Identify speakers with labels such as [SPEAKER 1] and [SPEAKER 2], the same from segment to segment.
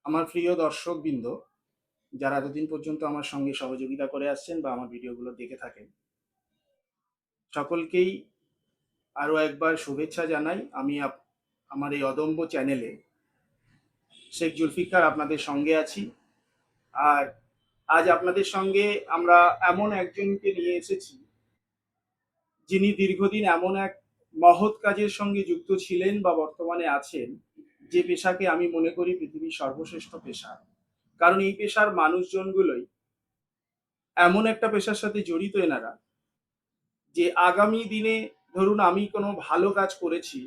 [SPEAKER 1] আমার প্রিয় দর্শকবৃন্দ, যারা এতদিন পর্যন্ত আমার সঙ্গে সহযোগিতা করে আসছেন বা আমার ভিডিওগুলো দেখে থাকেন, সকলকেই আরও একবার শুভেচ্ছা জানাই। আমি আমার এই অদম্য চ্যানেলে শেখ জুলফিকার আপনাদের সঙ্গে আছি। আর আজ আপনাদের সঙ্গে আমরা এমন একজনকে নিয়ে এসেছি, যিনি দীর্ঘদিন এমন এক মহৎ কাজের সঙ্গে যুক্ত ছিলেন বা বর্তমানে আছেন, যে পেশাকে আমি মনে করি পৃথিবীর সর্বশ্রেষ্ঠ পেশা। কারণ এই পেশার মানুষজনগুলোই এমন একটা পেশার সাথে জড়িত এনারা, যে আগামী দিনে ধরুন আমি কোনো ভালো কাজ করেছি,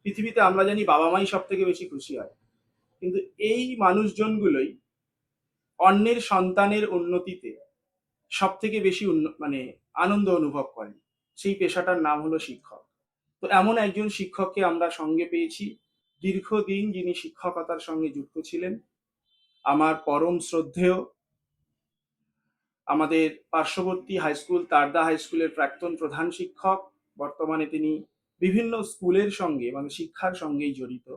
[SPEAKER 1] পৃথিবীতে আমরা জানি বাবা মাই সব থেকে বেশি খুশি হয়, কিন্তু এই মানুষজনগুলোই অন্যের সন্তানের উন্নতিতে সব থেকে বেশি মানে আনন্দ অনুভব করেন। সেই পেশাটার নাম হলো শিক্ষক। তো এমন একজন শিক্ষককে আমরা সঙ্গে পেয়েছি, দীর্ঘদিন যিনি শিক্ষকতার সঙ্গে যুক্ত ছিলেন, আমার পরম শ্রদ্ধেয়, আমাদের পার্শ্ববর্তী হাই স্কুল তারদা হাই স্কুলের প্রাক্তন প্রধান শিক্ষক। বর্তমানে তিনি বিভিন্ন স্কুলের সঙ্গে মানে শিক্ষার সঙ্গেই জড়িত,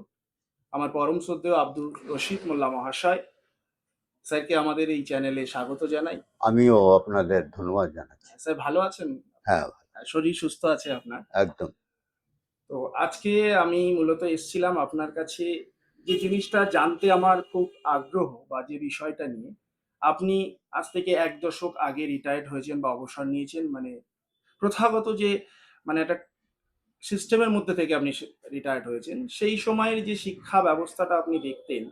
[SPEAKER 1] আমার পরম শ্রদ্ধেয় আব্দুর রশিদ মোল্লা মহাশয়। স্যারকে আমাদের এই চ্যানেলে স্বাগত জানাই।
[SPEAKER 2] আমিও আপনাদের ধন্যবাদ জানাচ্ছি।
[SPEAKER 1] স্যার ভালো আছেন?
[SPEAKER 2] হ্যাঁ,
[SPEAKER 1] শরীর সুস্থ আছে আপনার?
[SPEAKER 2] একদম।
[SPEAKER 1] তো আজকে আমি মূলত এসেছিলাম আপনার কাছে যে জিনিসটা জানতে আমার খুব আগ্রহ, বা যে বিষয়টা নিয়ে। আপনি আজ থেকে ১ দশক আগে রিটায়ার্ড হয়েছেন বা অবসর নিয়েছেন, মানে প্রথাগত যে মানে একটা সিস্টেমের মধ্যে থেকে আপনি রিটায়ার্ড হয়েছেন। সেই সময়ের যে শিক্ষা ব্যবস্থাটা আপনি দেখতেন,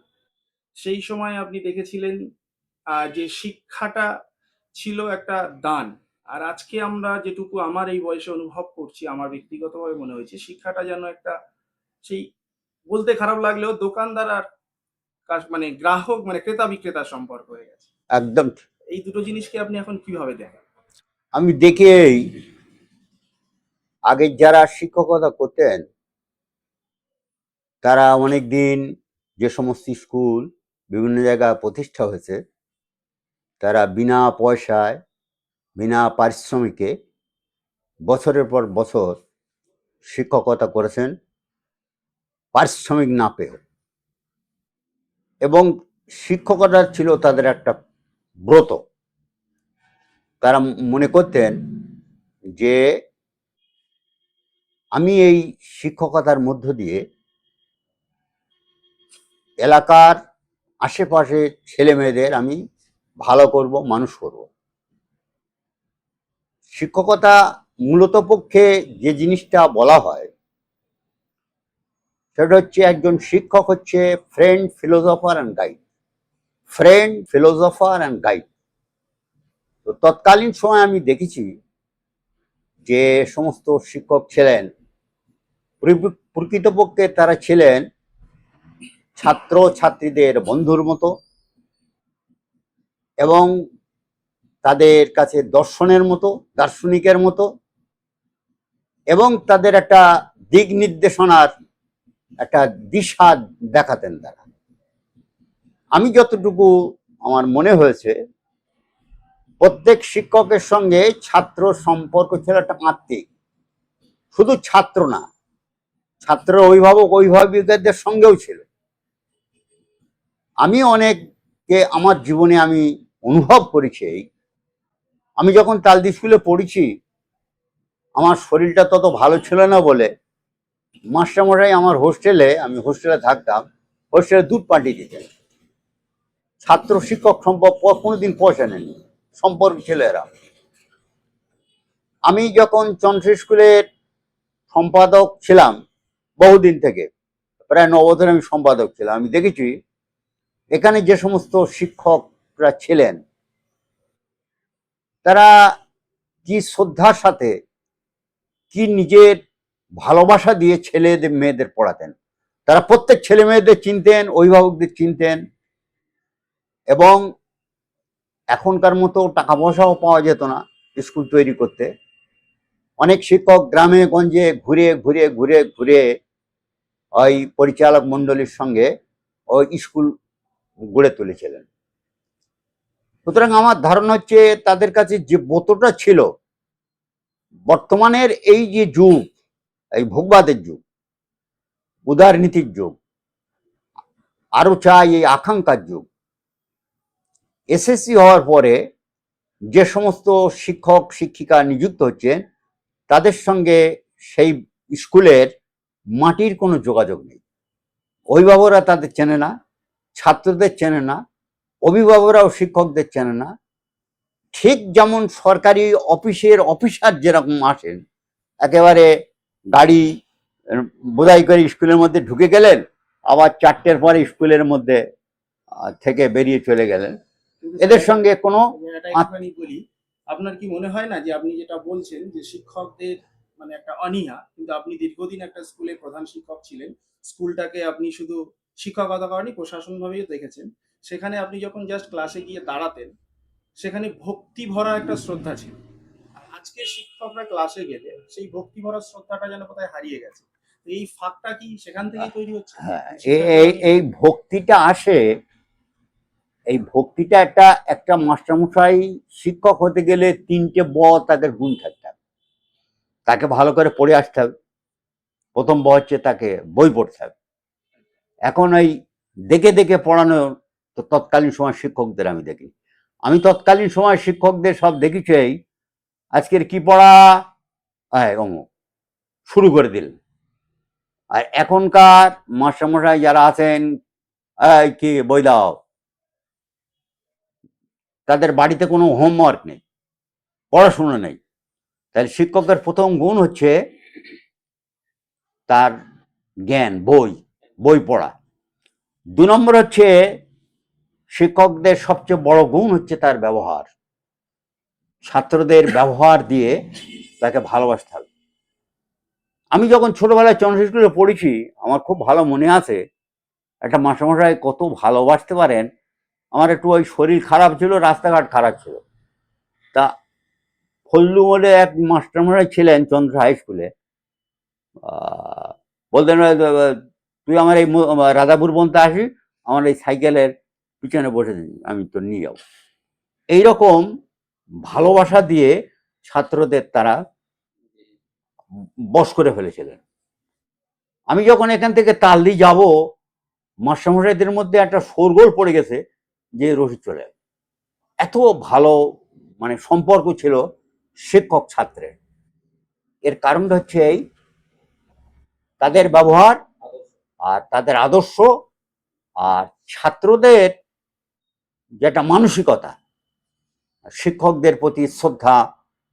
[SPEAKER 1] সেই সময় আপনি দেখেছিলেন যে শিক্ষাটা ছিল একটা দান। আর আজকে আমরা যেটুকু আমার এই বয়সে অনুভব করছি, আমার ব্যক্তিগতভাবে মনে হয়েছে শিক্ষাটা যেন একটা সেই, বলতে খারাপ লাগলেও দোকানদার আর মানে গ্রাহক মানে ক্রেতা বিক্রেতার সম্পর্ক হয়ে গেছে।
[SPEAKER 2] একদম ঠিক।
[SPEAKER 1] এই দুটো জিনিসকে আপনি এখন কিভাবে দেখেন?
[SPEAKER 2] আমি দেখেই আগে যারা শিক্ষকতা করতেন তারা অনেক দিন যে সমস্ত স্কুল বিভিন্ন জায়গায় প্রতিষ্ঠা হয়েছে তারা বিনা পয়সায় বিনা পারিশ্রমিকে বছরের পর বছর শিক্ষকতা করেছেন, পারিশ্রমিক না পেয়েও। এবং শিক্ষকতা ছিল তাদের একটা ব্রত। তারা মনে করতেন যে আমি এই শিক্ষকতার মধ্য দিয়ে এলাকার আশেপাশে ছেলে মেয়েদের আমি ভালো করব, মানুষ করব। শিক্ষকতা মূলত পক্ষে যে জিনিসটা বলা হয় সেটা হচ্ছে একজন শিক্ষক হচ্ছে friend, philosopher and guide. Friend, philosopher and guide. তো তৎকালীন সময় আমি দেখেছি যে সমস্ত শিক্ষক ছিলেন প্রকৃতপক্ষে তারা ছিলেন ছাত্র ছাত্রীদের বন্ধুর মতো, এবং তাদের কাছে দর্শনের মতো, দার্শনিকের মতো, এবং তাদের একটা দিক নির্দেশনার একটা দিশা দেখাতেন তারা। আমি যতটুকু আমার মনে হয়েছে প্রত্যেক শিক্ষকের সঙ্গে ছাত্র সম্পর্ক ছিল একটা আত্মিক। শুধু ছাত্র না, ছাত্র অভিভাবক অভিভাবিকাদের সঙ্গেও ছিল। আমি অনেককে আমার জীবনে আমি অনুভব করেছি। আমি যখন তালদি স্কুলে পড়েছি আমার শরীরটা তত ভালো ছিল না বলে মাস্টারমশাই আমার হোস্টেলে, আমি হোস্টেলে থাকতাম, হোস্টেলে দুধ পাঠিয়ে দিতেন। ছাত্র শিক্ষক সম্পর্ক কোনোদিন পয়সা নেননি, সম্পর্ক ছিল এরা। আমি যখন চন্দ্র স্কুলের সম্পাদক ছিলাম বহুদিন থেকে, প্রায় 9 বছর আমি সম্পাদক ছিলাম, আমি দেখেছি এখানে যে সমস্ত শিক্ষকরা ছিলেন তারা কি শ্রদ্ধার সাথে, কি নিজের ভালোবাসা দিয়ে ছেলেদের মেয়েদের পড়াতেন। তারা প্রত্যেক ছেলে মেয়েদের চিনতেন, অভিভাবকদের চিনতেন, এবং এখনকার মতো টাকা পয়সাও পাওয়া যেত না স্কুল তৈরি করতে। অনেক শিক্ষক গ্রামে গঞ্জে ঘুরে ঘুরে ঘুরে ঘুরে ওই পরিচালক মণ্ডলীর সঙ্গে ওই স্কুল গড়ে তুলেছিলেন। সুতরাং আমার ধারণা হচ্ছে তাদের কাছে যে ব্রতটা ছিল, বর্তমানের এই যে যুগ, এই ভোগবাদের যুগ, উদারনীতির যুগ, আরো চাই এই আকাঙ্ক্ষার যুগ। এসএসসি হওয়ার পরে যে সমস্ত শিক্ষক শিক্ষিকা নিযুক্ত হচ্ছেন তাদের সঙ্গে সেই স্কুলের মাটির কোনো যোগাযোগ নেই। অভিভাবকরা তাদের চেনে না, ছাত্রদের চেনে না, অভিভাবকরাও শিক্ষকদের চেনে না। ঠিক যেমন সরকারি অফিসের অফিসার যেরকম আসেন, একেবারে গাড়ি বোঝাই করে স্কুলের মধ্যে ঢুকে গেলেন, আবার 4টের পরে স্কুলের মধ্যে থেকে বেরিয়ে চলে গেলেন,
[SPEAKER 1] কিন্তু
[SPEAKER 2] এদের
[SPEAKER 1] স্যার,
[SPEAKER 2] সঙ্গে কোনো
[SPEAKER 1] এটা একটুখানি বলি, আপনার কি মনে হয় না যে আপনি যেটা বলছেন যে শিক্ষকদের মানে একটা অনীহা, কিন্তু আপনি দীর্ঘদিন একটা স্কুলের প্রধান শিক্ষক ছিলেন, স্কুলটাকে আপনি শুধু শিক্ষকতা করেনি প্রশাসনভাবেও দেখেছেন, সেখানে আপনি যখন জাস্ট ক্লাসে গিয়ে দাঁড়াতেন সেখানে ভক্তি ভরা একটা শ্রদ্ধা ছিল। আর আজকের শিক্ষকরা ক্লাসে গেলে সেই ভক্তি ভরা শ্রদ্ধাটা যেন কোথায় হারিয়ে গেছে। তো এই ফাঁকটা কি সেখান থেকেই তৈরি হচ্ছে?
[SPEAKER 2] হ্যাঁ,
[SPEAKER 1] শিক্ষার্থীরা অনীহা?
[SPEAKER 2] এই ভক্তিটা আসে, এই ভক্তিটা একটা একটা মাস্টারমশাই শিক্ষক হতে গেলে 3টে তাদের গুণ থাকতে হবে। তাকে ভালো করে পড়ে আসতে হবে। প্রথম হচ্ছে তাকে বই পড়তে হবে। এখন এই দেখে দেখে পড়ানো তো তৎকালীন সময় শিক্ষকদের আমি দেখি। আমি তৎকালীন সময় শিক্ষকদের সব দেখেছি, আজকের কি পড়া, অমুক শুরু করে দিলেন। আর এখনকার মাস্টারমশাই যারা আছেন, কি বই দাও, তাদের বাড়িতে কোনো হোমওয়ার্ক নেই, পড়াশোনা নেই। তাহলে শিক্ষকের প্রথম গুণ হচ্ছে তার জ্ঞান, বই বই পড়া। 2 নম্বর হচ্ছে শিক্ষকদের সবচেয়ে বড় গুণ হচ্ছে তার ব্যবহার। ছাত্রদের ব্যবহার দিয়ে তাকে ভালোবাসতে হবে। আমি যখন ছোটবেলায় চন্দ্রশেখর স্কুলে পড়েছি, আমার খুব ভালো মনে আছে, একটা মাস্টারমশাই কত ভালোবাসতে পারেন। আমার একটু ওই শরীর খারাপ ছিল, রাস্তাঘাট খারাপ ছিল, তা ফল্লু বলে এক মাস্টারমশাই ছিলেন চন্দ্র হাই স্কুলে। বলতেন, তুই আমার এই রাধাপুর পর্যন্ত আসি, আমার এই সাইকেলের পিছনে বসে দিন, আমি তো নিয়ে যাবো। এইরকম ভালোবাসা দিয়ে ছাত্রদের তারা বশ করে ফেলেছিলেন। আমি যখন এখান থেকে তালদি যাব, মাস্টারমশাইদের মধ্যে একটা শোরগোল পড়ে গেছে যে রশিদ চলে যাবে। এত ভালো মানে সম্পর্ক ছিল শিক্ষক ছাত্রের। এর কারণটা হচ্ছে এই তাদের ব্যবহার আর তাদের আদর্শ আর ছাত্রদের যেটা মানসিকতা, শিক্ষকদের প্রতি শ্রদ্ধা,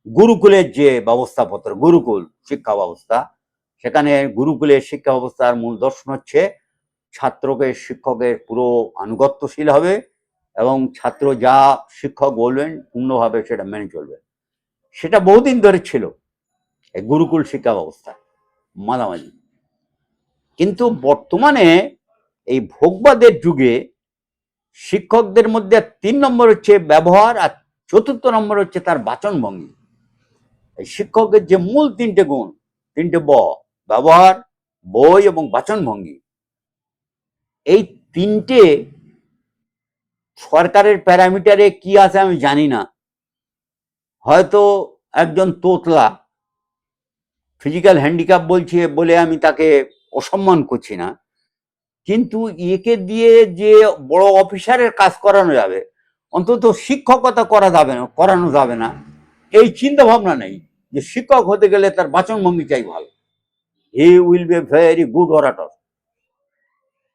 [SPEAKER 2] গুরুকুলের যে ব্যবস্থাপত্র, গুরুকুল শিক্ষা ব্যবস্থা, সেখানে গুরুকুলের শিক্ষা ব্যবস্থার মূল দর্শন হচ্ছে ছাত্রকে শিক্ষকের পুরো আনুগত্যশীল হবে এবং ছাত্র যা শিক্ষক বলবেন পূর্ণভাবে সেটা মেনে চলবে। সেটা বহুদিন ধরে ছিল এই গুরুকুল শিক্ষা ব্যবস্থা মাঝামাঝি। কিন্তু বর্তমানে এই ভোগবাদের যুগে শিক্ষকদের মধ্যে 3 নম্বর হচ্ছে ব্যবহার, আর 4র্থ নম্বর হচ্ছে তার বাচনভঙ্গি। এই শিক্ষকের যে মূল 3টে গুণ, 3টে ব্যবহার, বই এবং বাচনভঙ্গি, এই 3টে সরকারের প্যারামিটারে কি আছে আমি জানি না। হয়তো একজন তোতলা ফিজিক্যাল হ্যান্ডিক্যাপ বলছে বলে আমি তাকে অসম্মান করছি না, কিন্তু একে দিয়ে যে বড় অফিসারের কাজ করানো যাবে, অন্তত শিক্ষকতা করানো যাবে না, এই চিন্তা ভাবনা নেই যে শিক্ষক হতে গেলে তার বাচনভঙ্গি চাই ভালো, he will be very good orator.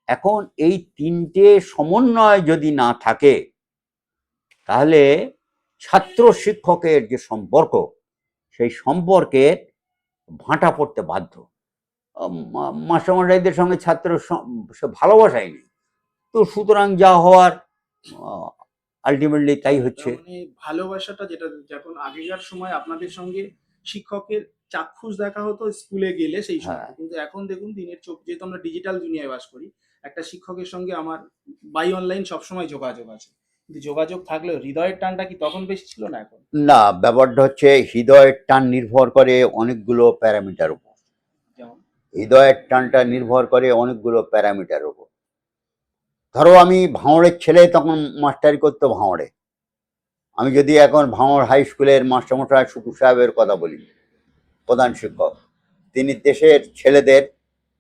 [SPEAKER 2] এখন এই 3টে সমন্বয় যদি না থাকে, তাহলে ছাত্র শিক্ষকের যে সম্পর্ক, সেই সম্পর্কের ভাঁটা পড়তে বাধ্য। মাস্টারমশাইদের সঙ্গে ছাত্র ভালোবাসাই নেই, তো সুতরাং যা হওয়ার আলটিমেটলি তাই হচ্ছে।
[SPEAKER 1] মানে ভালোবাসাটা যেটা, যখন আগেকার সময় আপনাদের সঙ্গে শিক্ষকের চাক্ষুষ দেখা হতো স্কুলে গেলে সেই সময়,
[SPEAKER 2] হ্যাঁ,
[SPEAKER 1] কিন্তু এখন দেখুন দিনের চোখ, যেহেতু আমরা ডিজিটাল দুনিয়ায় বাস করি, একটা শিক্ষকের সঙ্গে আমার বাই অনলাইন সবসময় যোগাযোগ আছে, কিন্তু যোগাযোগ থাকলেও হৃদয়ের টানটা কি তখন বেশি ছিল না এখন?
[SPEAKER 2] না, ব্যাপারটা হচ্ছে হৃদয়ের টান নির্ভর করে অনেকগুলো প্যারামিটার উপর।
[SPEAKER 1] যেমন
[SPEAKER 2] হৃদয়ের টানটা নির্ভর করে অনেকগুলো প্যারামিটার উপর। ধরো আমি ভাঁড়ের ছেলে, তখন মাস্টারি করতো ভাঁড়ে। আমি যদি এখন ভাঁড় হাই স্কুলের মাস্টারমশাই শুকুর সাহেবের কথা বলি, প্রধান শিক্ষক, তিনি দেশের ছেলেদের,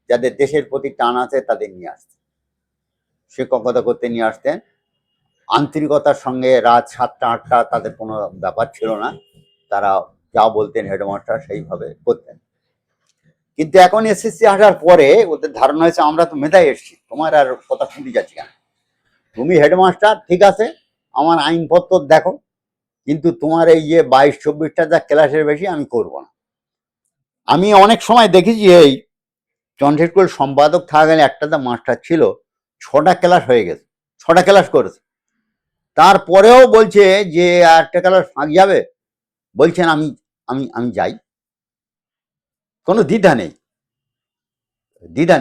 [SPEAKER 2] যাদের দেশের প্রতি টান আছে, তাদের নিয়ে আসতেন। শিক্ষকতা করতে নিয়ে আসতেন। আন্তরিকতার সঙ্গে রাত 7টা 8টা তাদের কোনো ব্যাপার ছিল না, তারা যা বলতেন হেডমাস্টার সেইভাবে করতেন। কিন্তু এখন এসএসসি আসার পরে ওদের ধারণা হয়েছে আমরা তো মেধায় এসেছি, তোমার আর কথা শুনতে যাচ্ছি কেন, তুমি হেডমাস্টার ঠিক আছে, আমার আইনপত্র দেখো, কিন্তু তোমার এই যে 22-24টা যা ক্লাসের বেশি আমি করব না। আমি অনেক সময় দেখেছি এই চন্দ্রের স্কুল সম্পাদক থাকাকালীন একটা তো মাস্টার ছিল, 6টা ক্লাস হয়ে গেছে, 6টা ক্লাস করেছে, তারপরেও বলছে যে একটা ক্লাস ফাঁক যাবে, বলছেন আমি আমি আমি যাই, কোনো দ্বিধা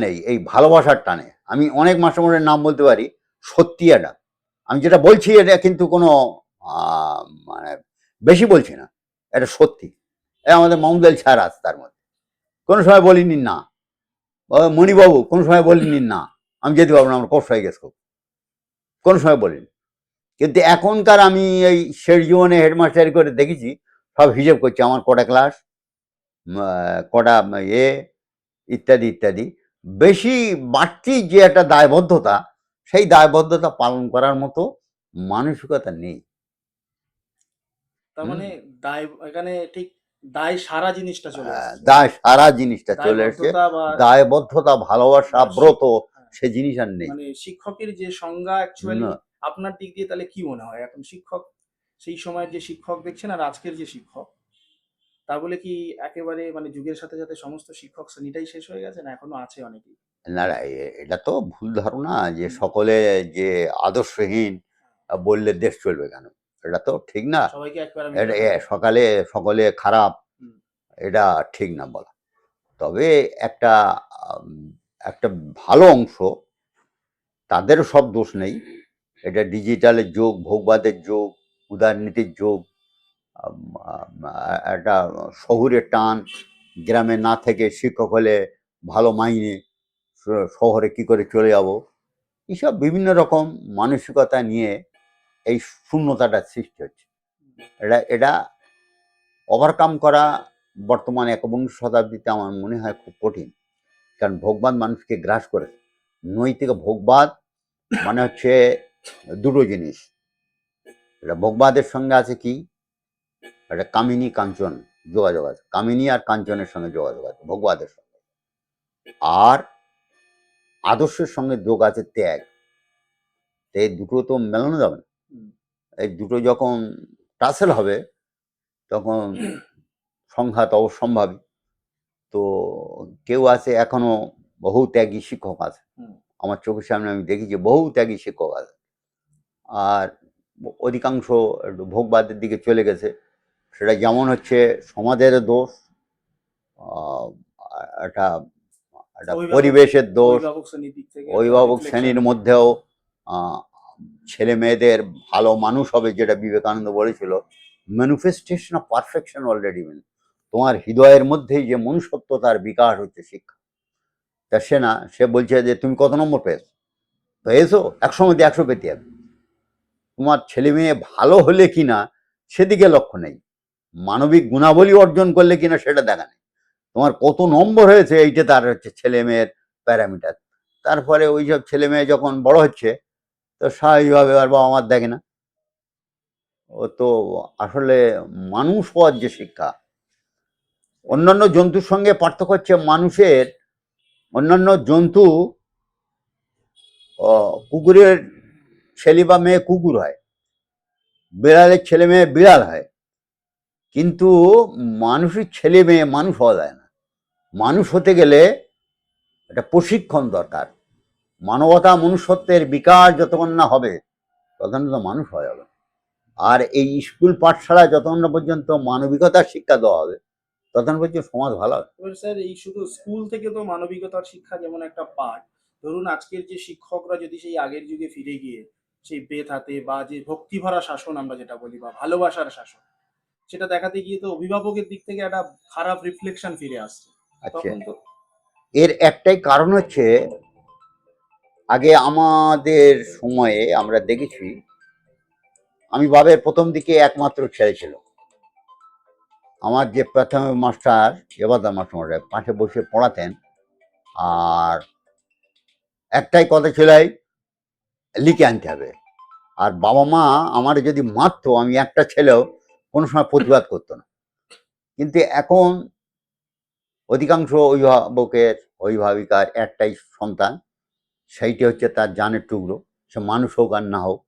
[SPEAKER 2] নেই এই ভালোবাসার টানে। আমি অনেক মাস্টারমশাইয়ের নাম বলতে পারি, সত্যি এটা আমি যেটা বলছি এটা কিন্তু কোনো মানে বেশি বলছি না, এটা সত্যি। আমাদের মামুদুল স্যার আছে তার মধ্যে, কোনো সময় বলিনি না, মণিবাবু কোনো সময় বলিনি না আমি যেতে পারবো না, আমার কষ্ট হয়ে গেছে খুব, কোনো সময় বলিনি। কিন্তু এখনকার আমি এই শেষ জীবনে হেডমাস্টারি করে দেখেছি সব হিসেব করছি, আমার কটা ক্লাস, কটা ইত্যাদি ইত্যাদি। বেশি বাড়তি যে একটা দায়বদ্ধতা, সেই দায়বদ্ধতা পালন করার মতো মানসিকতা নেই।
[SPEAKER 1] তার মানে দায় এখানে ঠিক দায় সারা জিনিসটা চলে আসছে,
[SPEAKER 2] দায় সারা জিনিসটা চলে এসছে,
[SPEAKER 1] দায়বদ্ধতা বা
[SPEAKER 2] দায়বদ্ধতা ভালোবাসা ব্রত সে জিনিস আর নেই।
[SPEAKER 1] মানে শিক্ষকের যে সংজ্ঞা অ্যাকচুয়ালি
[SPEAKER 2] না,
[SPEAKER 1] আপনার দিক দিয়ে তাহলে কি মনে হয় এখন শিক্ষক, সেই সময়ের যে শিক্ষক দেখছেন আর আজকের যে শিক্ষক, তা বলে কি একেবারে মানে যুগের সাথে সাথে সমস্ত শিক্ষক শ্রেণীটাই শেষ হয়ে গেছে, না এখনো আছে অনেকেই?
[SPEAKER 2] না এটা তো ভুল ধারণা যে সকলে যে আদর্শহীন বললে দেশ চলবে কেন, এটা তো ঠিক না।
[SPEAKER 1] সবাইকে এক
[SPEAKER 2] এটা
[SPEAKER 1] প্যারামিটার
[SPEAKER 2] সকলে খারাপ, এটা ঠিক না বলা। তবে একটা একটা ভালো অংশ, তাদেরও সব দোষ নেই, এটা ডিজিটালের যুগ, ভোগবাদের যুগ, উদারনীতির যুগ, একটা শহুরের টান, গ্রামে না থেকে শিক্ষক হলে ভালো মাইনে, শহরে কি করে চলে যাব, এইসব বিভিন্ন রকম মানসিকতা নিয়ে এই শূন্যতাটা সৃষ্টি হচ্ছে। এটা ওভারকাম করা বর্তমান একবিংশ শতাব্দীতে আমার মনে হয় খুব কঠিন, কারণ ভোগবাদ মানুষকে গ্রাস করে। নৈতিক ভোগবাদ মানে হচ্ছে দুটো জিনিস, এটা ভোগবাদের সঙ্গে আছে কি, একটা কামিনী কাঞ্চন যোগাযোগ আছে, কামিনী আর কাঞ্চনের সঙ্গে যোগাযোগ আছে ভোগবাদের সঙ্গে, আর আদর্শের সঙ্গে যোগ আছে ত্যাগ। এই দুটো তো মেলানো যাবে না, এই দুটো যখন টাসেল হবে তখন সংঘাত অবশ্যম্ভাবী। তো কেউ আছে এখনো বহু ত্যাগী শিক্ষক আছে, আমার চোখের সামনে আমি দেখি যে বহু ত্যাগী শিক্ষক আছে, আর অধিকাংশ একটু ভোগবাদের দিকে চলে গেছে। সেটা যেমন হচ্ছে সমাজের দোষ, একটা একটা পরিবেশের দোষ, অভিভাবক শ্রেণীর মধ্যেও ছেলে মেয়েদের ভালো মানুষ হবে, যেটা বিবেকানন্দ বলেছিল, ম্যানিফেস্টেশন অফ পারফেকশন অলরেডি মিন, তোমার হৃদয়ের মধ্যেই যে মনুষ্যত্বতার বিকাশ হচ্ছে শিক্ষা। তা সে বলছে যে তুমি কত নম্বর পেয়েছো 100 মধ্যে 100 পেতে হবে, তোমার ছেলে মেয়ে ভালো হলে কিনা সেদিকে লক্ষ্য নেই, মানবিক গুণাবলী অর্জন করলে কিনা সেটা দেখা নেই, তোমার কত নম্বর হয়েছে এইটা তার হচ্ছে ছেলে মেয়ের প্যারামিটার। তারপরে ওই সব ছেলে মেয়ে যখন বড় হচ্ছে তো স্বাভাবিকভাবে আর বাবা মার দেখে না, ও তো আসলে মানুষ হওয়ার যে শিক্ষা, অন্যান্য জন্তুর সঙ্গে পার্থক্য হচ্ছে মানুষের, অন্যান্য জন্তু কুকুরের ছেলে বা মেয়ে কুকুর হয়, বিড়ালের ছেলে মেয়ে বিড়াল হয়, কিন্তু মানুষের ছেলে মেয়ে মানুষ হওয়া যায় না। মানুষ হতে গেলে একটা প্রশিক্ষণ দরকার, মানবতা মনুষ্যত্বের বিকাশ যতক্ষণ না হবে ততক্ষণ তো মানুষ হওয়া যাবে। আর এই স্কুল পাঠশালায় যতক্ষণ না পর্যন্ত মানবিকতার শিক্ষা দেওয়া হবে ততক্ষণ পর্যন্ত সমাজ ভালো হবে।
[SPEAKER 1] এবার স্যার এই শুধু স্কুল থেকে তো মানবিকতার শিক্ষা যেমন একটা পাঠ, ধরুন আজকের যে শিক্ষকরা যদি সেই আগের যুগে ফিরে গিয়ে সেই বেত হাতে বা যে ভক্তিভরা শাসন আমরা যেটা বলি বা ভালোবাসার শাসন, সেটা দেখাতে গিয়ে তো অভিভাবকের দিক থেকে একটা খারাপ রিফ্লেকশন ফিরে আসছে।
[SPEAKER 2] আচ্ছা,
[SPEAKER 1] তখন তো
[SPEAKER 2] এর একটাই কারণ হচ্ছে, আগে আমাদের সময়ে আমরা দেখেছি, আমি বাবের প্রথম দিকে একমাত্র ছেলে ছিল, আমার যে প্রথম মাস্টার এবাদার মাস্টার পাশে বসে পড়াতেন, আর একটাই কথা ছিল, লিখে আনতে হবে। আর বাবা মা আমার যদি মারতো, আমি একটা ছেলেও কোনো সময় প্রতিবাদ করতো না। কিন্তু এখন অধিকাংশ অভিভাবকের অভিভাবিকার একটাই সন্তান, সেইটি হচ্ছে তার জানের টুকরো, সে মানুষ হোক আর না হোক।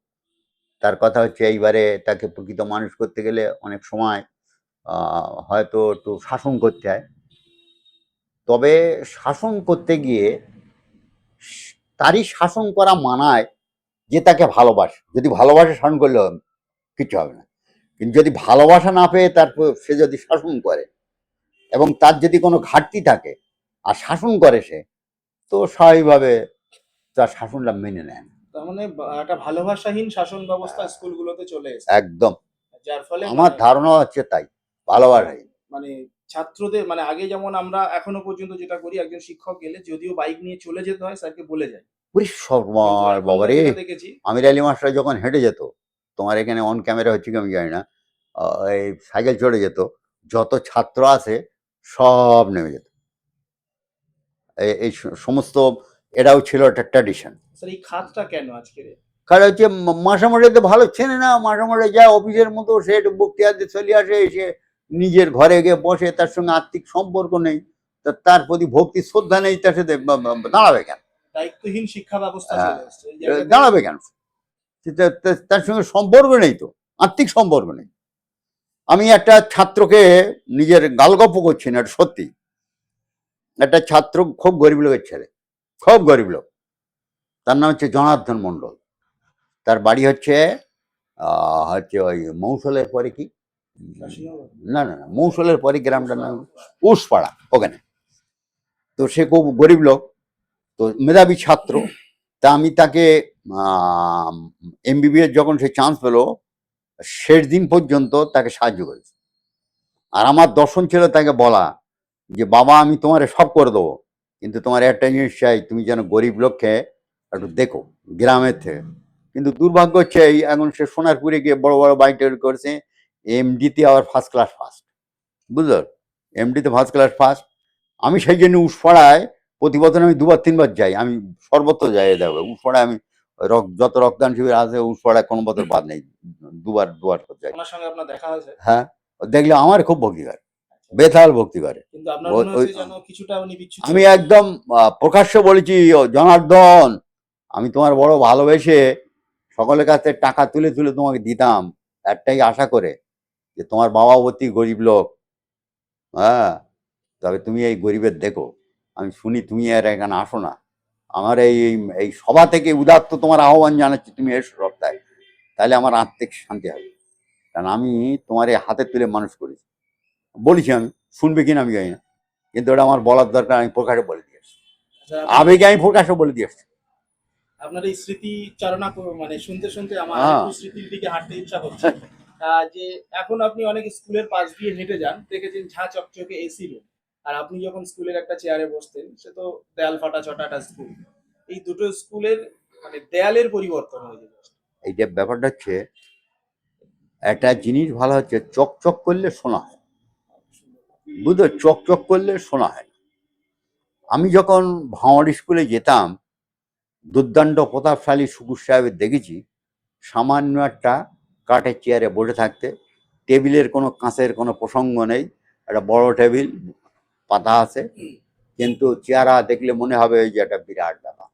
[SPEAKER 2] তার কথা হচ্ছে এইবারে তাকে প্রকৃত মানুষ করতে গেলে অনেক সময় হয়তো একটু শাসন করতে হয়। তবে শাসন করতে গিয়ে তারই শাসন করা মানায় যে তাকে ভালোবাসে। যদি ভালোবাসে শাসন করলে কিছু হবে না। কিন্তু যদি ভালোবাসা না পেয়ে তারপর সে যদি শাসন করে এবং তার যদি কোনো ঘাটতি থাকে আর শাসন করে সে, তো স্বাভাবিকভাবে তার শাসনটা মেনে নেয় না।
[SPEAKER 1] তার মানে একটা ভালোবাসাহীন শাসন ব্যবস্থা স্কুলগুলোতে চলে এসেছে,
[SPEAKER 2] একদম
[SPEAKER 1] যার ফলে
[SPEAKER 2] আমার ধারণা হচ্ছে তাই, ভালোবাসাই।
[SPEAKER 1] মানে ছাত্রদের মানে আগে যেমন আমরা এখনো পর্যন্ত যেটা করি, একজন শিক্ষক গেলে যদিও বাইক নিয়ে চলে যেতে হয় স্যারকে বলে যায়,
[SPEAKER 2] ওরে
[SPEAKER 1] কিন্তু
[SPEAKER 2] সর্বনাশ
[SPEAKER 1] এখন
[SPEAKER 2] বাবা রে!
[SPEAKER 1] যেটা দেখেছি
[SPEAKER 2] আমির আলী মাস্টার যখন হেঁটে যেত, তোমার এখানে অন ক্যামেরা হচ্ছে কি আমি জানি না, এই সাইকেল চড়ে যেত, যত ছাত্র আছে সব নেমে যেত। এই সমস্ত এটাও ছিল একটা ট্র্যাডিশন।
[SPEAKER 1] স্যার এই খাতটা কেন আজকের
[SPEAKER 2] কারণ হচ্ছে মাসামশাই তো ভালো চেনে না, মাসামশাই যা অফিসের মতো সে একটু বক্তিয়াতে চলে আসে, এসে নিজের ঘরে গিয়ে বসে, তার সঙ্গে আর্থিক সম্পর্ক নেই, তার প্রতি ভক্তি শ্রদ্ধা নেই, তার সাথে দাঁড়াবে কেন?
[SPEAKER 1] দায়িত্বহীন শিক্ষা ব্যবস্থা চলে এসেছে এই
[SPEAKER 2] দাঁড়াবে কেন? তার সঙ্গে সম্পর্ক নেই, তো আর্থিক সম্পর্ক নেই। আমি একটা ছাত্রকে নিজের গালগপ্প করছি না, এটা সত্যি। একটা ছাত্র খুব গরিব লোকের ছেলে, খুব গরিব লোক, তার নাম হচ্ছে জনার্দন মণ্ডল। তার বাড়ি হচ্ছে ওই মৌসলের পরে কি, না না না, মৌসলের পরে গ্রামটার নাম উসপাড়া, ওখানে। তো সে খুব গরিব লোক, তো মেধাবী ছাত্র। তা আমি তাকে এমবিবিএস যখন সে চান্স পেলো, শেষ দিন পর্যন্ত তাকে সাহায্য করেছে। আর আমার দর্শন ছিল তাকে বলা যে বাবা আমি তোমারে সব করে দেবো, কিন্তু তোমার একটা জিনিস চাই, তুমি যেন গরিব লোককে একটু দেখো গ্রামের থেকে। কিন্তু দুর্ভাগ্য হচ্ছে এই এখন সে সোনারপুরে গিয়ে বড় বড় বাইক তৈরি করেছে, এমডিতে আবার ফার্স্ট ক্লাস ফার্স্ট, বুঝলো, এমডিতে ফার্স্ট ক্লাস ফার্স্ট। আমি সেই জন্য উসপাড়ায় প্রতি বছর আমি দুবার তিনবার যাই, আমি সর্বত্র যাই দেখো উসপাড়ায়। আমি যত রক্তদান শিবির আছে উসপাড়ায় কোনো বছর বাদ নেই, দুবার দুবার যাই।
[SPEAKER 1] ওনার সঙ্গে আপনার দেখা হয়েছে?
[SPEAKER 2] হ্যাঁ, দেখলে আমার খুব ভক্তি করে, বেতাল ভক্তি করে।
[SPEAKER 1] কিন্তু আপনার মনে হচ্ছে যেন কিছুটা উনি বিচ্যুত।
[SPEAKER 2] আমি একদম প্রকাশ্য বলেছি, জনার্দন আমি তোমার বড় ভালোবেসে সকলের কাছে টাকা তুলে তুলে তোমাকে দিতাম, একটাই আশা করে যে তোমার বাবা অতি গরিব লোক, হ্যাঁ, তবে তুমি এই গরিবের দেখো। আমি শুনি তুমি আর এখানে আসো না, আমার এই এই সভা থেকে উদাত্ত তোমার আহ্বান জানাচ্ছি, তুমি এসো সপ্তাহে, তাহলে আমার আত্মিক শান্তি হবে। কারণ আমি তোমার এই হাতে তুলে মানুষ করেছি, বলেছি। আমি শুনবে কিনা আমি জানি না, কিন্তু ওটা আমার বলার দরকার, আমি প্রকাশে বলে দিয়ে আসছি, আবেগে আমি প্রকাশে বলে দিয়ে আসছি।
[SPEAKER 1] আপনার এই স্মৃতি চারণা মানে শুনতে শুনতে আমার
[SPEAKER 2] হ্যাঁ।
[SPEAKER 1] একটু স্মৃতির দিকে হাঁটতে ইচ্ছা হচ্ছে। যে এখন আপনি অনেক স্কুলের পাশ দিয়ে হেঁটে যান, দেখেছেন ঝাঁ চকচকে এসি রুম, আর আপনি যখন স্কুলের একটা চেয়ারে বসতেন, সে তো দেয়াল ফাটা ছটাটা স্কুল। এই দুটো স্কুলের মানে দেয়ালের পরিবর্তন হয়ে যাবে।
[SPEAKER 2] এই যে ব্যাপারটা হচ্ছে, একটা জিনিস ভালো হচ্ছে চকচক করলে শোনা হয়, বুঝলো, চকচক করলে শোনা হয়। আমি যখন ভাঁড় স্কুলে যেতাম, দুর্দান্ত প্রতাপশালী শুকুর সাহেবের দেখেছি সামান্য একটা কাঠের চেয়ারে বসে থাকতে, টেবিলের কোনো কাঁচের কোনো প্রসঙ্গ নেই, একটা বড় টেবিল পাতা আছে, কিন্তু চেহারা দেখলে মনে হবে ওই যে একটা বিরাট ব্যাপার।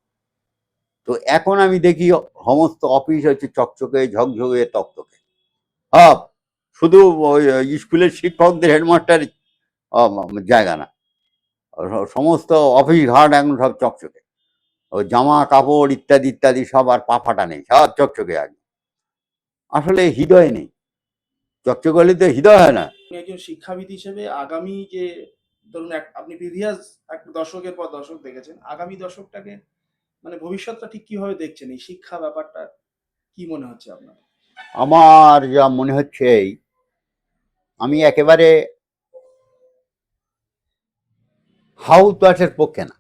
[SPEAKER 2] তো এখন আমি দেখি সমস্ত অফিস হচ্ছে চকচকে ঝকঝকে তকতকে, সব শুধু ওই স্কুলের শিক্ষকদের হেডমাস্টার জায়গা না, সমস্ত অফিস ঘাট এখন সব চকচকে, ওই জামা কাপড় ইত্যাদি ইত্যাদি সব, আর পা ফাটা নেই, সব চকচকে। আগে আসলে হৃদয় নেই, চকচকে হলে তো হৃদয় হয় না।
[SPEAKER 1] একজন শিক্ষাবিদ হিসেবে আগামী যে ধরুন আপনি প্রিভিয়াস এক দশকের পর দশক দেখেছেন, আগামী দশকটাকে মানে ভবিষ্যৎটা ঠিক কিভাবে দেখছেন, এই শিক্ষা ব্যাপারটা কি মনে হচ্ছে আপনার?
[SPEAKER 2] আমার যা মনে হচ্ছে, আমি একেবারে হাউ তাসের পক্ষে না।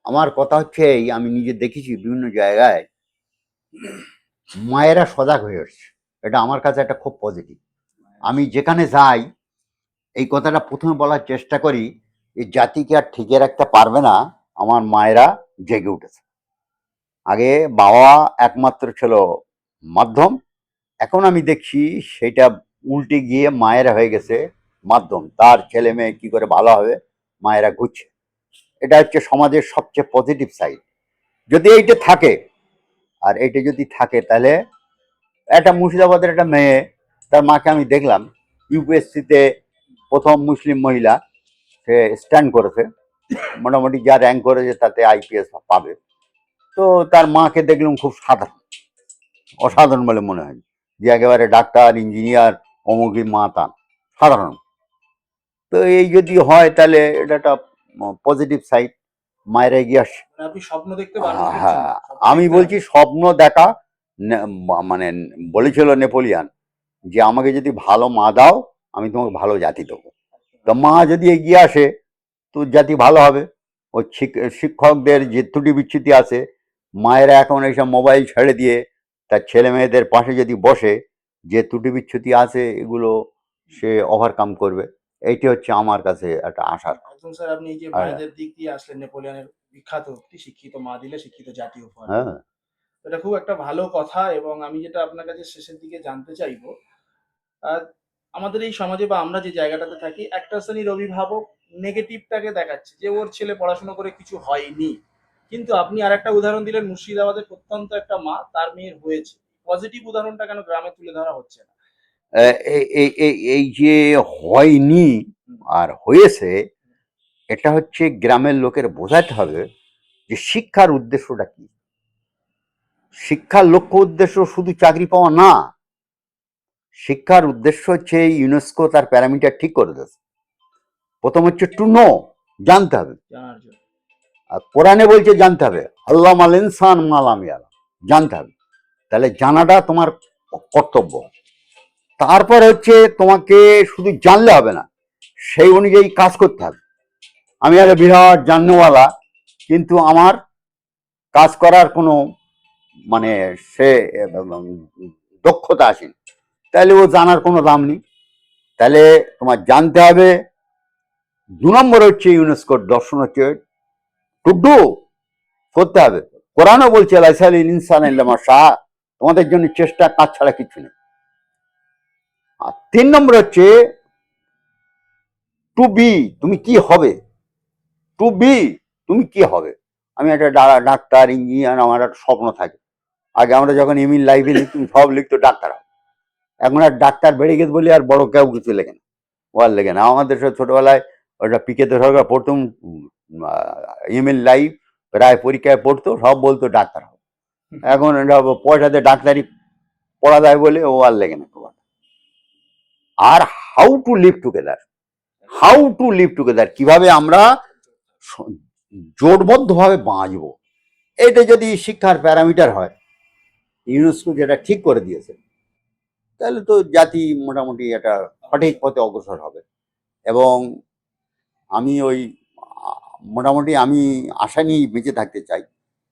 [SPEAKER 2] আমার কথা হচ্ছে আমি নিজে দেখেছি বিভিন্ন জায়গায় মায়েরা সজাগ হয়ে উঠছে, এটা আমার কাছে একটা খুব পজিটিভ। আমি যেখানে যাই এই কথাটা প্রথমে বলার চেষ্টা করি, এই জাতিকে আর ঠিকে রাখতে পারবে না, আমার মায়েরা জেগে উঠেছে। আগে বাবা একমাত্র ছিল মাধ্যম, এখন আমি দেখছি সেটা উল্টে গিয়ে মায়েরা হয়ে গেছে মাধ্যম। তার ছেলে মেয়ে কি করে ভালো হবে মায়েরা ঘুরছে। এটা হচ্ছে সমাজের সবচেয়ে পজিটিভ সাইড। যদি এইটা থাকে, আর এইটা যদি থাকে, তাহলে একটা মুর্শিদাবাদের একটা মেয়ে, তার মাকে আমি দেখলাম ইউপিএসসিতে প্রথম মুসলিম মহিলা, সে স্ট্যান্ড করেছে, মোটামুটি যা র্যাঙ্ক করেছে তাতে আইপিএস পাবে। তো তার মাকে দেখলাম খুব সাধারণ, অসাধারণ বলে মনে হয়, যে একেবারে ডাক্তার ইঞ্জিনিয়ার অমুকি মা তা সাধারণ। তো এই যদি হয় তাহলে এটা একটা পজিটিভ সাইড, মায়েরা এগিয়ে আসছে।
[SPEAKER 1] মানে আপনি স্বপ্ন দেখতে বারণ করছেন
[SPEAKER 2] হ্যাঁ,
[SPEAKER 1] না, স্বপ্ন
[SPEAKER 2] আমি
[SPEAKER 1] দেখতে
[SPEAKER 2] বলছি
[SPEAKER 1] হবে।
[SPEAKER 2] স্বপ্ন দেখা, মানে বলেছিল নেপোলিয়ান যে আমাকে যদি ভালো মা দাও আমি তোমাকে ভালো জাতি দেবো। তো মা যদি এগিয়ে আসে তো জাতি ভালো হবে। ওই শিক্ষকদের যে ত্রুটি বিচ্ছুতি আছে, মায়েরা এখন এইসব মোবাইল ছেড়ে দিয়ে তার ছেলে মেয়েদের পাশে যদি বসে, যে ত্রুটি বিচ্ছুতি আছে এগুলো সে ওভারকাম করবে। এইটি হচ্ছে আমার কাছে একটা আশার।
[SPEAKER 1] একদম স্যার, আপনি এই যে
[SPEAKER 2] আর
[SPEAKER 1] মায়েদের দিক দিয়ে আসলেন, নেপোলিয়নের বিখ্যাত উক্তি, শিক্ষিত মা দিলে শিক্ষিত জাতি উপহার
[SPEAKER 2] হ্যাঁ,
[SPEAKER 1] দেবে। এটা খুব একটা ভালো কথা। এবং আমি যেটা আপনার কাছে শেষের দিকে জানতে চাইবো, আহ, আমাদের এই সমাজে বা আমরা যে জায়গাটাতে থাকি, একটা শ্রেণীর অভিভাবক নেগেটিভটাকে দেখাচ্ছে যে ওর ছেলে পড়াশোনা করে কিছু হয়নি। কিন্তু আপনি আর একটা উদাহরণ দিলেন, মুর্শিদাবাদের প্রত্যন্ত একটা মা, তার মেয়ের হয়েছে। পজিটিভ উদাহরণটা কেন গ্রামে তুলে ধরা হচ্ছে না?
[SPEAKER 2] এই যে হয়নি আর হয়েছে, এটা হচ্ছে গ্রামের লোকের বোঝাতে হবে যে শিক্ষার উদ্দেশ্যটা কি। শিক্ষার লক্ষ্য উদ্দেশ্য শুধু চাকরি পাওয়া না, শিক্ষার উদ্দেশ্য হচ্ছে ইউনেস্কো তার প্যারামিটার ঠিক করে দিয়েছে। প্রথম হচ্ছে টু নো, জানতে হবে।
[SPEAKER 1] জানার জন্য।
[SPEAKER 2] আর কোরআনে বলছে জানতে হবে, আল্লাহ মাল ইনসান মালাম ইয়ালাম, জানতে হবে। তাহলে জানাটা তোমার কর্তব্য। তারপর হচ্ছে তোমাকে শুধু জানলে হবে না, সেই অনুযায়ী কাজ করতে হবে। আমি একটা বিরাট জাননেওয়ালা, কিন্তু আমার কাজ করার কোনো মানে সে দক্ষতা আসেনি, তাহলে ও জানার কোনো দাম নেই। তাহলে তোমার জানতে হবে। 2 নম্বর হচ্ছে ইউনেস্কোর দর্শন হচ্ছে টু ডু, করতে হবে। কোরআনও বলছে লাইসাল ইনসান ইল্লা শাহ, তোমাদের জন্য চেষ্টা কাজ ছাড়া কিছু নেই। আর 3 নম্বর হচ্ছে টু বি, তুমি কি হবে। টু বি, তুমি কি হবে। আমি একটা ডাক্তার ইঞ্জিনিয়ার, আমার একটা স্বপ্ন থাকে। আগে আমরা যখন এমনি লাইফে লিখতাম সব লিখতো ডাক্তার হবে। এখন আর ডাক্তার বেড়ে গেছে বলে আর বড় কেউ কিছু লেগে না, ও আর লেগে না। আমাদের সব ছোটবেলায় ওটা পিকেতে সরকার পড়তাম, ইমেল লাইফ প্রায় পরীক্ষায় পড়তো, সব বলতো ডাক্তার হবে। এখন এটা পয়সাতে ডাক্তারি পড়া যায় বলে ও আর লেগে না। আর how to live together, how to live together, কিভাবে আমরা জোটবদ্ধভাবে বাঁচবো, এটা যদি শিক্ষার প্যারামিটার হয়, ইউনেস্কো যেটা ঠিক করে দিয়েছে, তাহলে তো জাতি মোটামুটি একটা সঠিক পথে অগ্রসর হবে। এবং আমি ওই মোটামুটি আমি আশা নিয়েই বেঁচে থাকতে চাই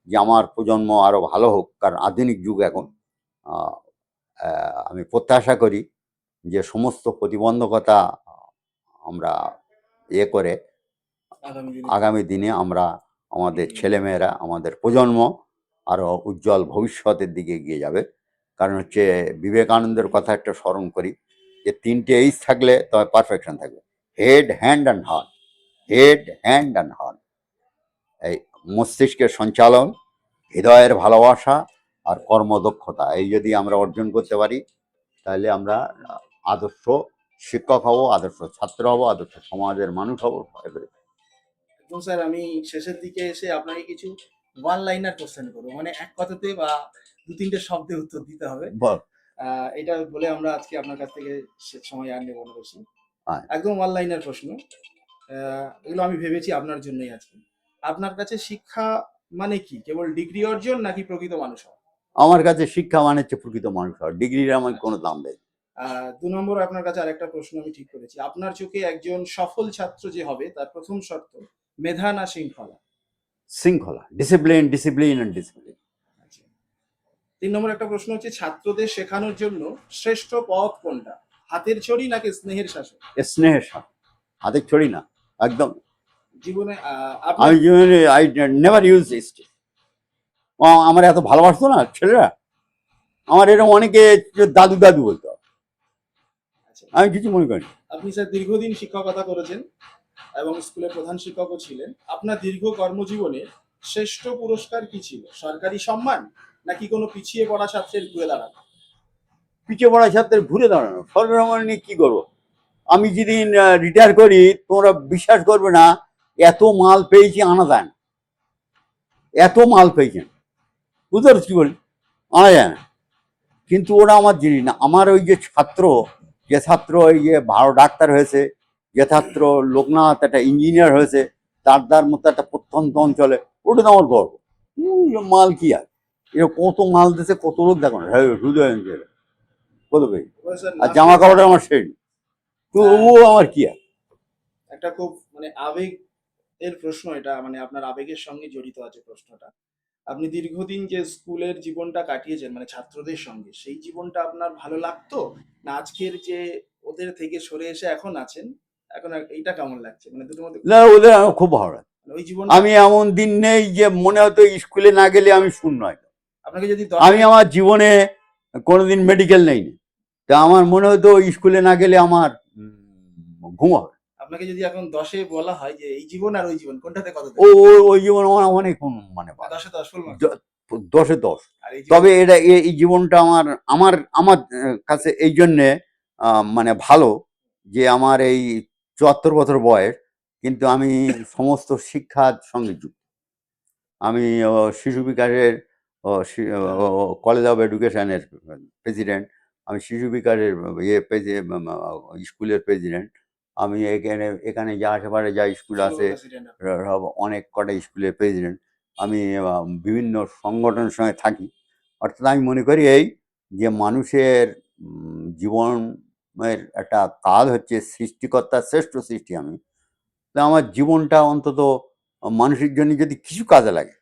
[SPEAKER 2] যে আমার প্রজন্ম আরো ভালো হোক, কারণ আধুনিক যুগ এখন। আমি প্রত্যাশা করি যে সমস্ত প্রতিবন্ধকতা আমরা করে আগামী দিনে আমরা আমাদের ছেলেমেয়েরা, আমাদের প্রজন্ম আরো উজ্জ্বল ভবিষ্যতের দিকে এগিয়ে যাবে। কারণ হচ্ছে বিবেকানন্দের কথা একটা স্মরণ করি, যে 3টে এইচ থাকলে তবে পারফেকশন থাকবে, head hand and heart, head hand and heart. এই মস্তিষ্কের সঞ্চালন, হৃদয়ের ভালোবাসা আর কর্মদক্ষতা, এই যদি আমরা অর্জন করতে পারি, তাহলে আমরা আদর্শ শিক্ষক হব, আদর্শ ছাত্র হব, আদর্শ সমাজের মানুষ হব।
[SPEAKER 1] একদম স্যার, আমি শেষের দিকে এসে আপনাকে কিছু ওয়ান লাইনার কোশ্চেন করবো, মানে এক কথাতে বা 2-3টে শব্দে উত্তর দিতে হবে।
[SPEAKER 2] বল।
[SPEAKER 1] এটা বলে আমরা আজকে আপনার কাছ থেকে সময় আর নেবো না বেশি।
[SPEAKER 2] হ্যাঁ,
[SPEAKER 1] একদম ওয়ান লাইনার প্রশ্ন। এগুলো আমি ভেবেছি আপনার জন্যই আজকে। আপনার কাছে শিক্ষা মানে কি? কেবল ডিগ্রি অর্জন নাকি প্রকৃত মানুষ হওয়া?
[SPEAKER 2] আমার কাছে শিক্ষা মানে হচ্ছে প্রকৃত মানুষ হওয়া, ডিগ্রির আমার কোনো দাম নেই।
[SPEAKER 1] 2 নম্বর আপনার কাছে আরেকটা প্রশ্ন আমি ঠিক করেছি। আপনার চোখে একজন সফল ছাত্র যে হবে তার প্রথম শর্ত মেধা না শৃঙ্খলা?
[SPEAKER 2] শৃঙ্খলা, ডিসিপ্লিন, ডিসিপ্লিন অ্যান্ড ডিসিপ্লিন।
[SPEAKER 1] আচ্ছা। 3 নম্বর একটা প্রশ্ন হচ্ছে, ছাত্রদের শেখানোর জন্য শ্রেষ্ঠ পথ কোনটা? হাতের ছড়ি নাকি স্নেহের শাসন?
[SPEAKER 2] স্নেহের সাথে, হাতে ছড়ি না, একদম।
[SPEAKER 1] জীবনে
[SPEAKER 2] আমি
[SPEAKER 1] আপনার
[SPEAKER 2] জীবনে আই নেভার ইউজ ইস্ট। আমার এত ভালোবাসতো না ছেলেরা, আমার এরকম অনেকে দাদু দাদু বলতো,
[SPEAKER 1] আচ্ছা,
[SPEAKER 2] আমি কিছু মনে করিনি।
[SPEAKER 1] আপনি স্যার দীর্ঘদিন শিক্ষকতা করেছেন এবং স্কুলের প্রধান শিক্ষকও ছিলেন। আপনার দীর্ঘ কর্মজীবনে শ্রেষ্ঠ পুরস্কার কি ছিল? সরকারি সম্মান নাকি কোনো পিছিয়ে পড়া ছাত্রের ঘুরে দাঁড়ানো?
[SPEAKER 2] পিছিয়ে পড়া ছাত্রের ঘুরে দাঁড়ানো, সরকার আমার নিয়ে কি করবো? আমি যেদিন রিটায়ার করি, তোমরা বিশ্বাস করবে না, এত মাল পেয়েছি আনা যায় না, এত মাল পেয়েছেন, বুঝতে পারছি কি বলি, আনা যায় না। কিন্তু ওরা আমার জিনিস না, আমার ওই যে ছাত্র, যে ছাত্র ওই যে ভালো ডাক্তার হয়েছে, যে ছাত্র লোকনাথ একটা ইঞ্জিনিয়ার হয়েছে, তার মতো একটা প্রত্যন্ত অঞ্চলে, ওটা তো আমার গর্ব। মাল কি আর, এরা কত মাল দিয়েছে, কত লোক দেখো না, হৃদয় অঞ্চলে কত পেয়েছি।
[SPEAKER 1] এবার স্যার
[SPEAKER 2] আর জামা
[SPEAKER 1] লাস্টে
[SPEAKER 2] কাপড়টা আমার সেই, তো ও আমার কি আর।
[SPEAKER 1] একটা খুব মানে আবেগ এর প্রশ্ন এটা, মানে আপনার আবেগের সঙ্গে জড়িত আছে প্রশ্নটা। আপনি দীর্ঘদিন যে স্কুলের জীবনটা কাটিয়েছেন মানে ছাত্রদের সঙ্গে, সেই জীবনটা আপনার ভালো লাগতো? না আজকের যে ওদের থেকে সরে এসে এখন আছেন, এখন এইটা কেমন লাগছে? মানে দুটোর মধ্যে
[SPEAKER 2] না, ওদের আমার খুব ভালো লাগে।
[SPEAKER 1] মানে ওই জীবনটা
[SPEAKER 2] আমি এমন দিন নেই যে মনে হতো স্কুলে না গেলে আমি শূন্য হয়তো।
[SPEAKER 1] আপনাকে যদি
[SPEAKER 2] আমি আমার জীবনে কোনোদিন মেডিকেল নেইনি, তা আমার মনে হতো স্কুলে না গেলে আমার ঘুম হবে।
[SPEAKER 1] আপনাকে যদি এখন 10-এ বলা হয় যে এই জীবন আর ওই জীবন কোনটাতে কত
[SPEAKER 2] ও
[SPEAKER 1] দেবেন?
[SPEAKER 2] ওই জীবন আমার অনেক মানে ভালো।
[SPEAKER 1] 10-এ 10 ফুল মার্কস।
[SPEAKER 2] 10-এ 10।
[SPEAKER 1] আর এই
[SPEAKER 2] তবে
[SPEAKER 1] জীবন
[SPEAKER 2] এটা এই জীবনটা আমার আমার আমার কাছে এই জন্যে মানে ভালো, যে আমার এই 74 বছর বয়স, কিন্তু আমি সমস্ত শিক্ষার সঙ্গে যুক্ত। আমি শিশু বিকাশের কলেজ অফ এডুকেশনের প্রেসিডেন্ট, আমি শিশু বিকাশের ইয়ে স্কুলের প্রেসিডেন্ট, আমি এখানে এখানে যা আশেপাশে যা স্কুল
[SPEAKER 1] ফলো
[SPEAKER 2] আছে
[SPEAKER 1] প্রেসিডেন্ট।
[SPEAKER 2] সব অনেক কটা স্কুলের প্রেসিডেন্ট, আমি বিভিন্ন সংগঠনের সঙ্গে থাকি। অর্থাৎ আমি মনে করি এই যে মানুষের জীবনের একটা কাজ হচ্ছে সৃষ্টিকর্তার শ্রেষ্ঠ সৃষ্টি আমি, তো আমার জীবনটা অন্তত মানুষের জন্য যদি কিছু কাজে লাগে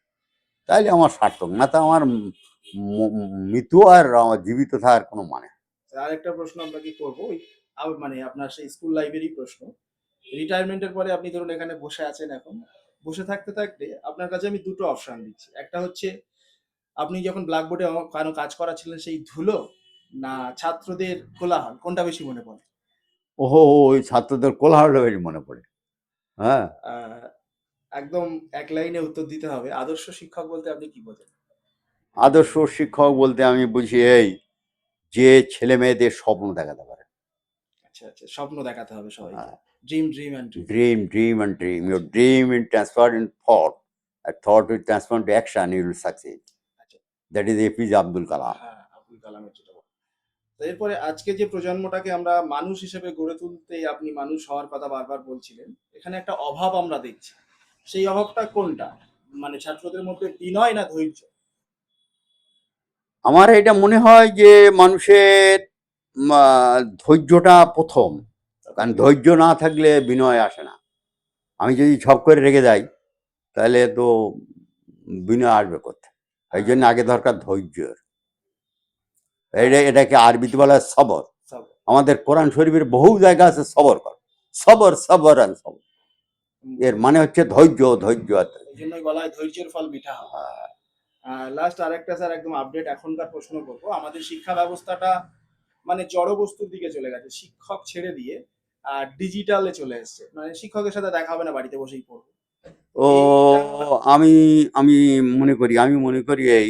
[SPEAKER 2] তাইলে আমার সার্থক, না তো আমার মৃত্যু আর আমার জীবিত থাকার কোনো মানে নেই।
[SPEAKER 1] আরেকটা প্রশ্ন আপনাকে করবো, ওই মানে আপনার সেই স্কুল লাইফেরই প্রশ্ন। রিটায়ারমেন্টের পরে আপনি ধরুন এখানে বসে আছেন এখন, বসে থাকতে থাকতে আপনার কাছে আমি দুটো অপশন দিচ্ছি। একটা হচ্ছে আপনি যখন ব্ল্যাকবোর্ডে কারো কাজ করাচ্ছিলেন সেই ধুলো, না ছাত্রদের কোলাহল, কোনটা বেশি মনে পড়ে?
[SPEAKER 2] ওহো, ওই ছাত্রদের কোলাহল বেশি মনে পড়ে। হ্যাঁ,
[SPEAKER 1] আহ, একদম এক লাইনে উত্তর দিতে হবে। আদর্শ শিক্ষক বলতে আপনি কি বোঝেন?
[SPEAKER 2] আদর্শ শিক্ষক বলতে আমি বুঝি এই, যে ছেলে মেয়েদের স্বপ্ন দেখাতে পারে।
[SPEAKER 1] আচ্ছা আচ্ছা, স্বপ্ন দেখাতে হবে সবাইকে। Dream dream and dream.
[SPEAKER 2] Dream and dream. Your dream will transfer in thought. A thought will transfer into action. You will succeed.
[SPEAKER 1] আচ্ছা,
[SPEAKER 2] That is APJ Abdul Kalam.
[SPEAKER 1] হ্যাঁ আব্দুল কালামের যেটা বলা। তো এরপরে আজকে যে প্রজন্মটাকে আমরা মানুষ হিসেবে গড়ে তুলতে, আপনি মানুষ হওয়ার কথা বারবার বলছিলেন, এখানে একটা অভাব আমরা দেখছি। সেই অভাবটা কোনটা? মানে ছাত্রদের মধ্যে বিনয় না ধৈর্য?
[SPEAKER 2] আমার এটা মনে হয় যে মানুষের ধৈর্যটা প্রথম, কারণ ধৈর্য না থাকলে বিনয় আসে না। আমি যদি ঝপ করে রেগে যাই তাহলে তো বিনয় আসবে কোথায়? এই জন্য আগে দরকার ধৈর্য। এটাকে আরবিতে বলা হয় সবর।
[SPEAKER 1] সব
[SPEAKER 2] আমাদের কোরআন শরীফের বহু জায়গা আছে সবর কর, সবর সবর আর সবর, এর মানে হচ্ছে ধৈর্য ধৈর্য।
[SPEAKER 1] এই জন্যই বলা হয় ধৈর্যের ফল মিঠা হয়। লাস্ট আরেকটা স্যার একদম আপডেট এখনকার প্রশ্ন করবো। আমাদের শিক্ষা ব্যবস্থাটা মানে জড় বস্তুর দিকে চলে গেছে, শিক্ষক ছেড়ে দিয়ে ডিজিটালে চলে এসছে, মানে শিক্ষকের সাথে দেখা হবে না, বাড়িতে বসেই পড়বো।
[SPEAKER 2] ও,
[SPEAKER 1] এইটা
[SPEAKER 2] আমি আমি মনে করি এই,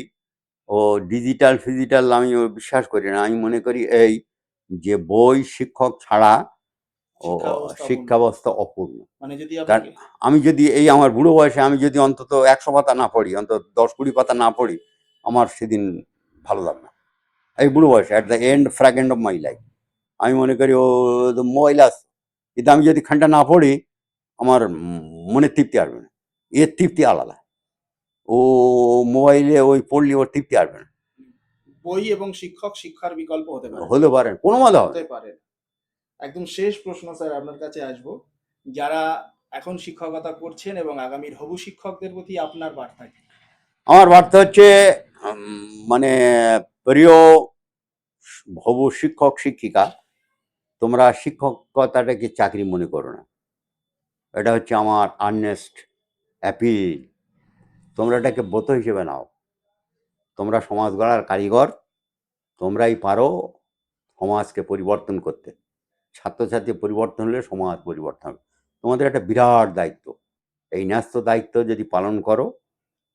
[SPEAKER 2] ও ডিজিটাল ফিজিটাল আমি বিশ্বাস করি না। আমি মনে করি এই যে বই শিক্ষক ছাড়া ও
[SPEAKER 1] শিক্ষা ব্যবস্থা
[SPEAKER 2] শিক্ষা ব্যবস্থা অপূর্ণ।
[SPEAKER 1] মানে যদি
[SPEAKER 2] কারণ
[SPEAKER 1] আপনাকে
[SPEAKER 2] আমি যদি এই আমার বুড়ো বয়সে আমি যদি অন্তত 100 পাতা না পড়ি, অন্তত 10-20 পাতা না পড়ি, আমার সেদিন ভালো লাগবে না। এই বুড়ো বয়সে at the end fag end of my life আমি মনে করি ও মোবাইল আছে, কিন্তু আমি যদি খানটা না পড়ি আমার মনে তৃপ্তি আসবে না। এর তৃপ্তি আলাদা। ও মোবাইলে ওই পড়লে ওর তৃপ্তি আসবে না।
[SPEAKER 1] বই এবং শিক্ষক শিক্ষার বিকল্প হতে পারে?
[SPEAKER 2] হতে পারে, কোনো মজা হবে
[SPEAKER 1] হতে পারে। একদম শেষ প্রশ্ন স্যার আপনার কাছে আসবো, যারা এখন শিক্ষকতা করছেন এবং আগামীর হবু শিক্ষকদের প্রতি আপনার বার্তা কি?
[SPEAKER 2] আমার বার্তা হচ্ছে মানে প্রিয় হবু শিক্ষক শিক্ষিকা, তোমরা শিক্ষকতাটাকে চাকরি মনে করো না। এটা হচ্ছে আমার আর্নেস্ট অ্যাপিল। তোমরা এটাকে ব্রত হিসেবে নাও। তোমরা সমাজ গড়ার কারিগর, তোমরাই পারো সমাজকে পরিবর্তন করতে। ছাত্রছাত্রী পরিবর্তন হলে সমাজ পরিবর্তন হবে। তোমাদের একটা বিরাট দায়িত্ব। এই ন্যস্ত দায়িত্ব যদি পালন করো,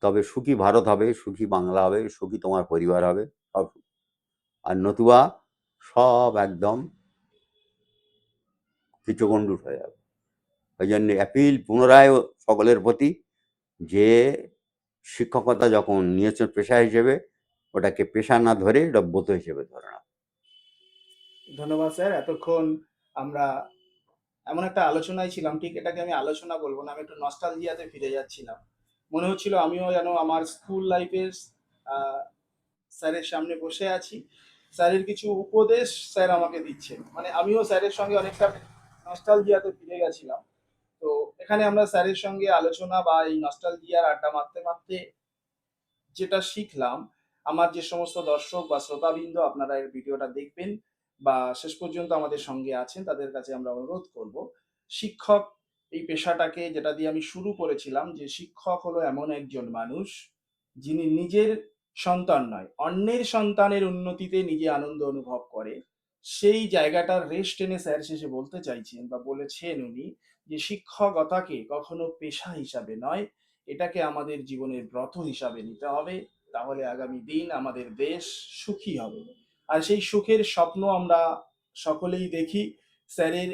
[SPEAKER 2] তবে সুখী ভারত হবে, সুখী বাংলা হবে, সুখী তোমার পরিবার হবে, সব সুখী। আর নতুবা সব একদম কিচগণ্ডুর হয়ে যাবে। ওই জন্য অ্যাপিল পুনরায় সকলের প্রতি, যে শিক্ষকতা যখন নিয়েছ পেশা হিসেবে, ওটাকে পেশা না ধরে এটা ব্রত হিসেবে ধরে না।
[SPEAKER 1] ধন্যবাদ স্যার। এতক্ষণ আমরা এমন একটা আলোচনায় ছিলাম, ঠিক এটাকে আমি আলোচনা বলবো না, আমি একটু নস্টালজিয়াতে ফিরে যাচ্ছিলাম। মনে হচ্ছিল আমিও যেন আমার স্কুল লাইফের স্যারের সামনে বসে আছি, স্যারের কিছু উপদেশ স্যার আমাকে দিচ্ছেন, মানে আমিও স্যারের সঙ্গে অনেকটা নস্টালজিয়াতে ফিরে গেছিলাম। তো এখানে আমরা স্যারের সঙ্গে আলোচনা বা এই নস্টালজিয়ার আড্ডা মারতে মারতে যেটা শিখলাম, আমার যে সমস্ত দর্শক বা শ্রোতাবৃন্দ আপনারা এই ভিডিওটা দেখবেন বা শেষ পর্যন্ত আমাদের সঙ্গে আছেন, তাদের কাছে আমরা অনুরোধ করব, শিক্ষক এই পেশাটাকে, যেটা দিয়ে আমি শুরু করেছিলাম, যে শিক্ষক হলো এমন একজন মানুষ যিনি নিজের সন্তান নয়, অন্যের সন্তানের উন্নতিতে নিজে আনন্দ অনুভব করে। সেই জায়গাটার রেশ টেনে স্যার শেষে বলতে চাইছেন বা বলেছেন উনি, যে শিক্ষকতাকে কখনো পেশা হিসাবে নয়, এটাকে আমাদের জীবনের ব্রত হিসাবে নিতে হবে, তাহলে আগামী দিন আমাদের দেশ সুখী হবে। আর সেই সুখের স্বপ্ন আমরা সকলেই দেখি। স্যারের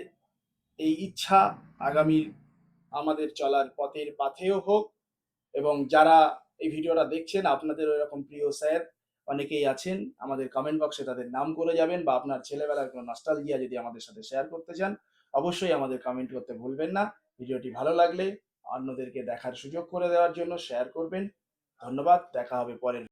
[SPEAKER 1] এই ইচ্ছা আগামী আমাদের চলার পথের পাথেয় হোক। এবং যারা এই ভিডিওটা দেখছেন, আপনাদের এরকম প্রিয় স্যার অনেকেই আছেন, আমাদের কমেন্ট বক্সে তাদের নাম করে যাবেন, বা আপনার ছেলেবেলার কোনো নস্টালজিয়া যদি আমাদের সাথে শেয়ার করতে চান, অবশ্যই আমাদের কমেন্ট করতে ভুলবেন না। ভিডিওটি ভালো লাগলে অন্যদেরকে দেখার সুযোগ করে দেওয়ার জন্য শেয়ার করবেন। ধন্যবাদ, দেখা হবে পরের